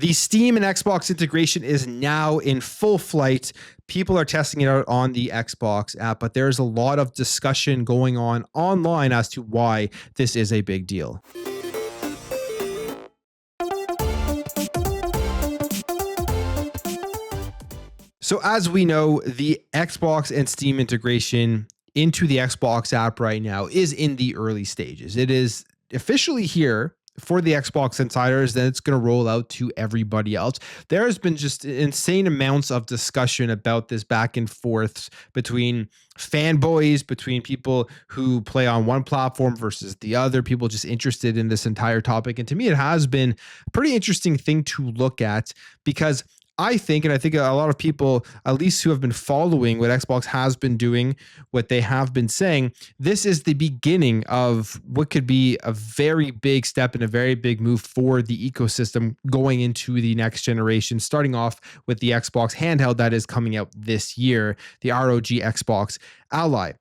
The Steam and Xbox integration is now in full flight. People are testing it out on the Xbox app, but there's a lot of discussion going on online as to why this is a big deal. So as we know, the Xbox and Steam integration into the Xbox app right now is in the early stages. It is officially here for the Xbox insiders, then it's going to roll out to everybody else. There has been just insane amounts of discussion about this back and forths between fanboys, between people who play on one platform versus the other, people just interested in this entire topic. And to me, it has been a pretty interesting thing to look at because I think a lot of people, at least who have been following what Xbox has been doing, what they have been saying, this is the beginning of what could be a very big step and a very big move for the ecosystem going into the next generation, starting off with the Xbox handheld that is coming out this year, the ROG Xbox Ally.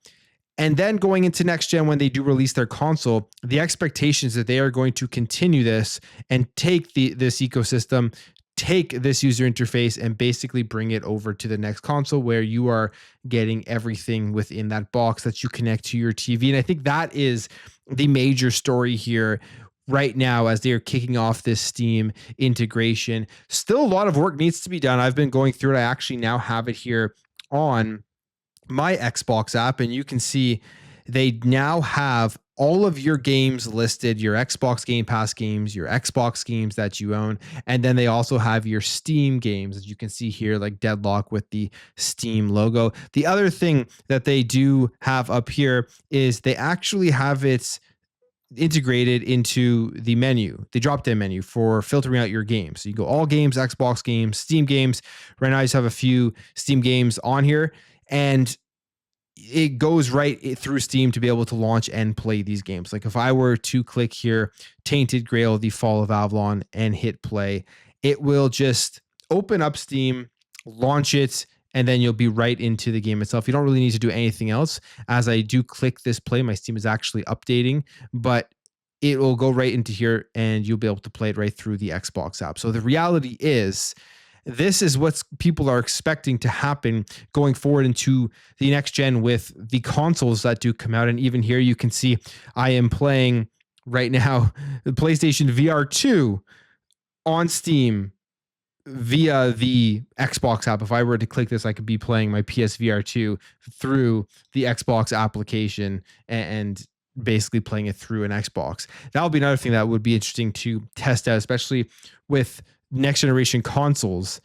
And then going into next gen, when they do release their console, the expectations that they are going to continue this and take this ecosystem, take this user interface and basically bring it over to the next console where you are getting everything within that box that you connect to your TV. And I think that is the major story here right now as they're kicking off this Steam integration. Still a lot of work needs to be done. I've been going through it. I actually now have it here on my Xbox app, and you can see they now have all of your games listed, your Xbox Game Pass games, your Xbox games that you own, and then they also have your Steam games, as you can see here, like Deadlock with the Steam logo. The other thing that they do have up here is they actually have it integrated into the menu, the drop-down menu for filtering out your games. So you go all games, Xbox games, Steam games. Right now I just have a few Steam games on here, and it goes right through Steam to be able to launch and play these games. Like if I were to click here, Tainted Grail, The Fall of Avalon, and hit play, it will just open up Steam, launch it, and then you'll be right into the game itself. You don't really need to do anything else. As I do click this play, my Steam is actually updating, but it will go right into here and you'll be able to play it right through the Xbox app. So the reality is, this is what people are expecting to happen going forward into the next gen with the consoles that do come out. And even here you can see I am playing right now the PlayStation VR 2 on Steam via the Xbox app. If I were to click this, I could be playing my PSVR 2 through the Xbox application and basically playing it through an Xbox. That'll be another thing that would be interesting to test out, especially with next generation consoles.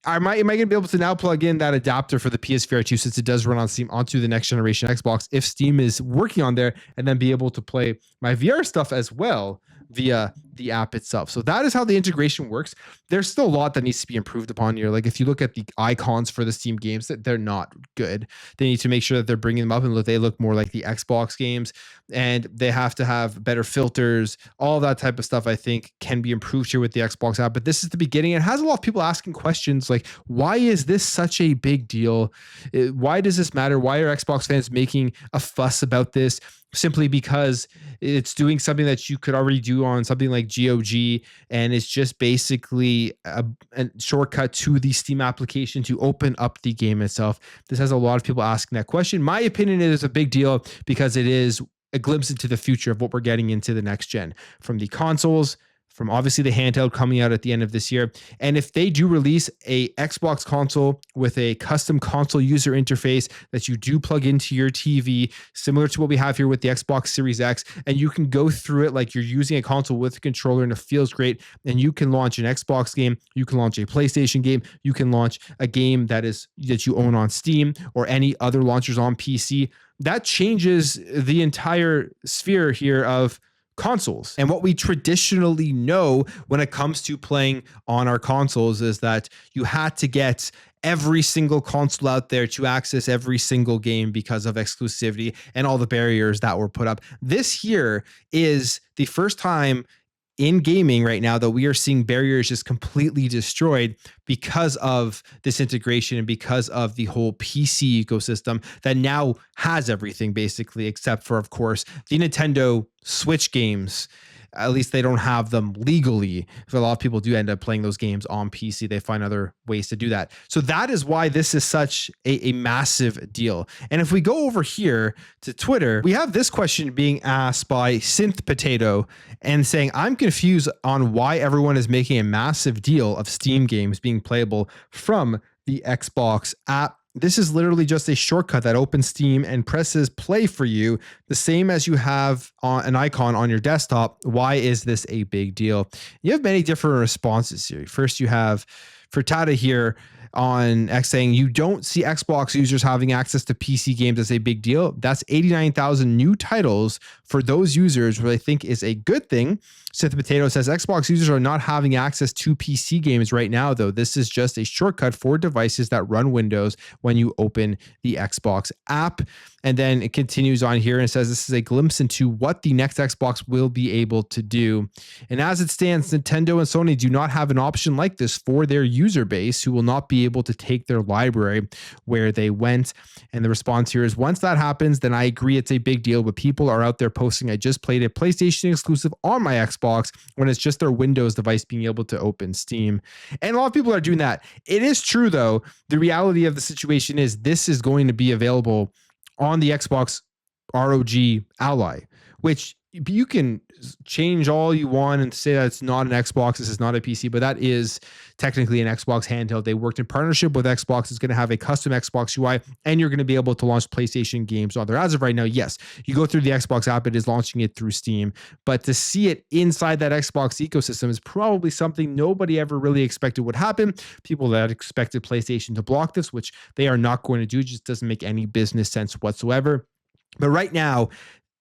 Am I going to be able to now plug in that adapter for the PSVR 2, since it does run on Steam, onto the next generation Xbox if Steam is working on there, and then be able to play my VR stuff as well via the app itself? So that is how the integration works. There's still a lot that needs to be improved upon here. Like if you look at the icons for the Steam games, that they're not good. They need to make sure that they're bringing them up and they look more like the Xbox games, and they have to have better filters. All that type of stuff I think can be improved here with the Xbox app. But this is the beginning. It has a lot of people asking questions like, why is this such a big deal? Why does this matter? Why are Xbox fans making a fuss about this? Simply because it's doing something that you could already do on something like GOG, and it's just basically a shortcut to the Steam application to open up the game itself. This has a lot of people asking that question. My opinion is a big deal because it is a glimpse into the future of what we're getting into the next gen, from the consoles, from obviously the handheld coming out at the end of this year. And if they do release a Xbox console with a custom console user interface that you do plug into your TV, similar to what we have here with the Xbox Series X, and you can go through it like you're using a console with a controller and it feels great, and you can launch an Xbox game, you can launch a PlayStation game, you can launch a game that you own on Steam or any other launchers on PC, that changes the entire sphere here of consoles. And what we traditionally know when it comes to playing on our consoles is that you had to get every single console out there to access every single game because of exclusivity and all the barriers that were put up. This here is the first time in gaming right now that we are seeing barriers just completely destroyed because of this integration and because of the whole PC ecosystem that now has everything basically, except for, of course, the Nintendo Switch games. at least they don't have them legally. So a lot of people do end up playing those games on PC. They find other ways to do that. So that is why this is such a massive deal. And if we go over here to Twitter, we have this question being asked by Synth Potato and saying, I'm confused on why everyone is making a massive deal of Steam games being playable from the Xbox app. This is literally just a shortcut that opens Steam and presses play for you, the same as you have on an icon on your desktop. Why is this a big deal? You have many different responses here. First, you have Frittata here on X saying you don't see Xbox users having access to PC games as a big deal. That's 89,000 new titles for those users, which I think is a good thing. Sith Potato says Xbox users are not having access to PC games right now, though. This is just a shortcut for devices that run Windows when you open the Xbox app. And then it continues on here and says this is a glimpse into what the next Xbox will be able to do. And as it stands, Nintendo and Sony do not have an option like this for their user base, who will not be able to take their library where they went. And the response here is, once that happens, then I agree it's a big deal, but people are out there posting, I just played a PlayStation exclusive on my Xbox, when it's just their Windows device being able to open Steam. And a lot of people are doing that. It is true, though. The reality of the situation is this is going to be available on the Xbox ROG Ally, which you can change all you want and say that it's not an Xbox, this is not a PC, but that is technically an Xbox handheld. They worked in partnership with Xbox. It's going to have a custom Xbox UI, and you're going to be able to launch PlayStation games on there. As of right now, yes, you go through the Xbox app, it is launching it through Steam, but to see it inside that Xbox ecosystem is probably something nobody ever really expected would happen. People that expected PlayStation to block this, which they are not going to do, just doesn't make any business sense whatsoever. But right now,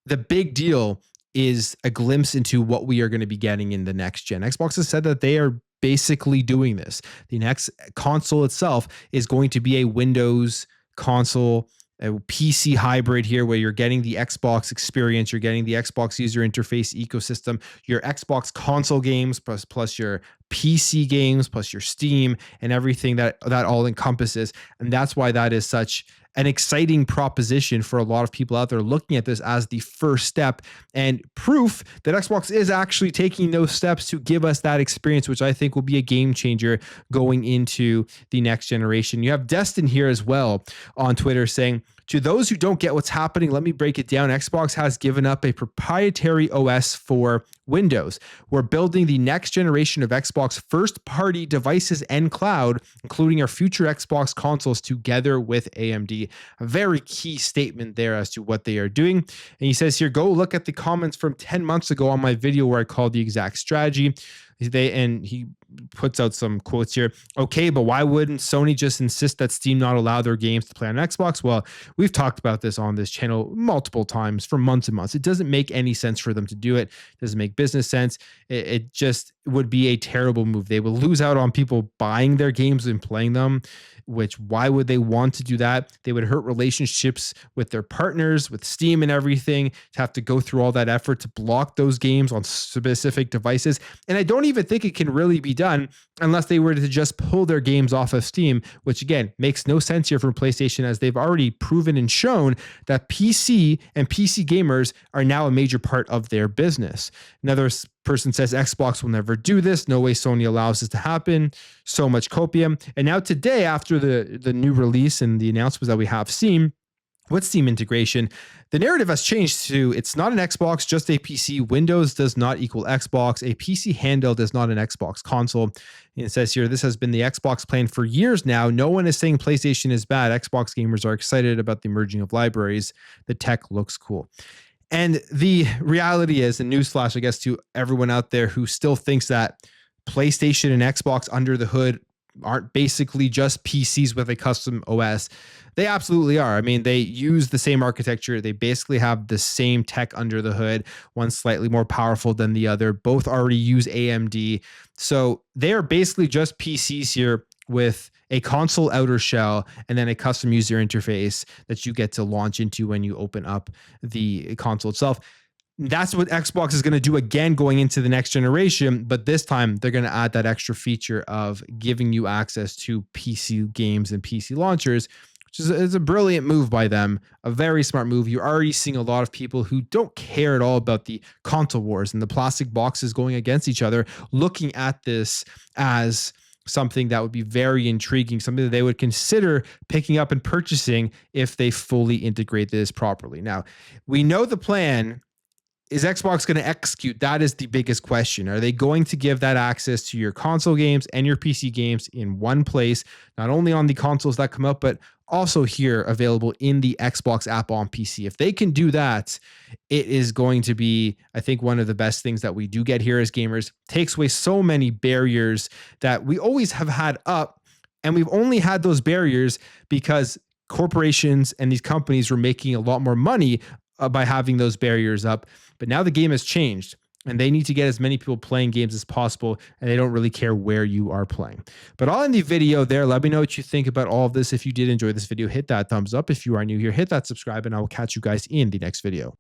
the big deal is a glimpse into what we are going to be getting in the next gen. Xbox has said that they are basically doing this. The next console itself is going to be a Windows console, a PC hybrid here, where you're getting the Xbox experience, you're getting the Xbox user interface ecosystem, your Xbox console games plus your PC games plus your Steam and everything that all encompasses. And that's why that is such an exciting proposition for a lot of people out there looking at this as the first step and proof that Xbox is actually taking those steps to give us that experience, which I think will be a game changer going into the next generation. You have Destin here as well on Twitter saying, to those who don't get what's happening, let me break it down. Xbox has given up a proprietary OS for Windows. We're building the next generation of Xbox first-party devices and cloud, including our future Xbox consoles, together with AMD. A very key statement there as to what they are doing. And he says here, go look at the comments from 10 months ago on my video where I called the exact strategy. And he puts out some quotes here. Okay, but why wouldn't Sony just insist that Steam not allow their games to play on Xbox? Well, we've talked about this on this channel multiple times for months and months. It doesn't make any sense for them to do it. It doesn't make business sense. It just would be a terrible move. They will lose out on people buying their games and playing them, which why would they want to do that? They would hurt relationships with their partners, with Steam and everything, to have to go through all that effort to block those games on specific devices. And I don't even think it can really be done unless they were to just pull their games off of Steam, which again makes no sense here from PlayStation, as they've already proven and shown that PC and PC gamers are now a major part of their business. Another person says Xbox will never do this. No way Sony allows this to happen. So much copium. And now today, after the new release and the announcements that we have seen with Steam integration, the narrative has changed to it's not an Xbox, just a PC. Windows does not equal Xbox. A PC handheld is not an Xbox console. And it says here, this has been the Xbox plan for years now. No one is saying PlayStation is bad. Xbox gamers are excited about the merging of libraries. The tech looks cool. And the reality is, and newsflash, I guess, to everyone out there who still thinks that PlayStation and Xbox under the hood aren't basically just PCs with a custom OS, they absolutely are. I mean, they use the same architecture. They basically have the same tech under the hood. One's slightly more powerful than the other. Both already use AMD. So they are basically just PCs here with a console outer shell and then a custom user interface that you get to launch into when you open up the console itself. That's what Xbox is going to do again going into the next generation, but this time they're going to add that extra feature of giving you access to PC games and PC launchers, which is a brilliant move by them, a very smart move. You're already seeing a lot of people who don't care at all about the console wars and the plastic boxes going against each other, looking at this as something that would be very intriguing, something that they would consider picking up and purchasing if they fully integrate this properly. Now, we know the plan. Is Xbox going to execute? That is the biggest question. Are they going to give that access to your console games and your PC games in one place, not only on the consoles that come out, but also here available in the Xbox app on PC? If they can do that, it is going to be, I think, one of the best things that we do get here as gamers. Takes away so many barriers that we always have had up, and we've only had those barriers because corporations and these companies were making a lot more money by having those barriers up. But now the game has changed and they need to get as many people playing games as possible, and they don't really care where you are playing. But I'll end the video there. Let me know what you think about all of this. If you did enjoy this video, hit that thumbs up. If you are new here, hit that subscribe, and I will catch you guys in the next video.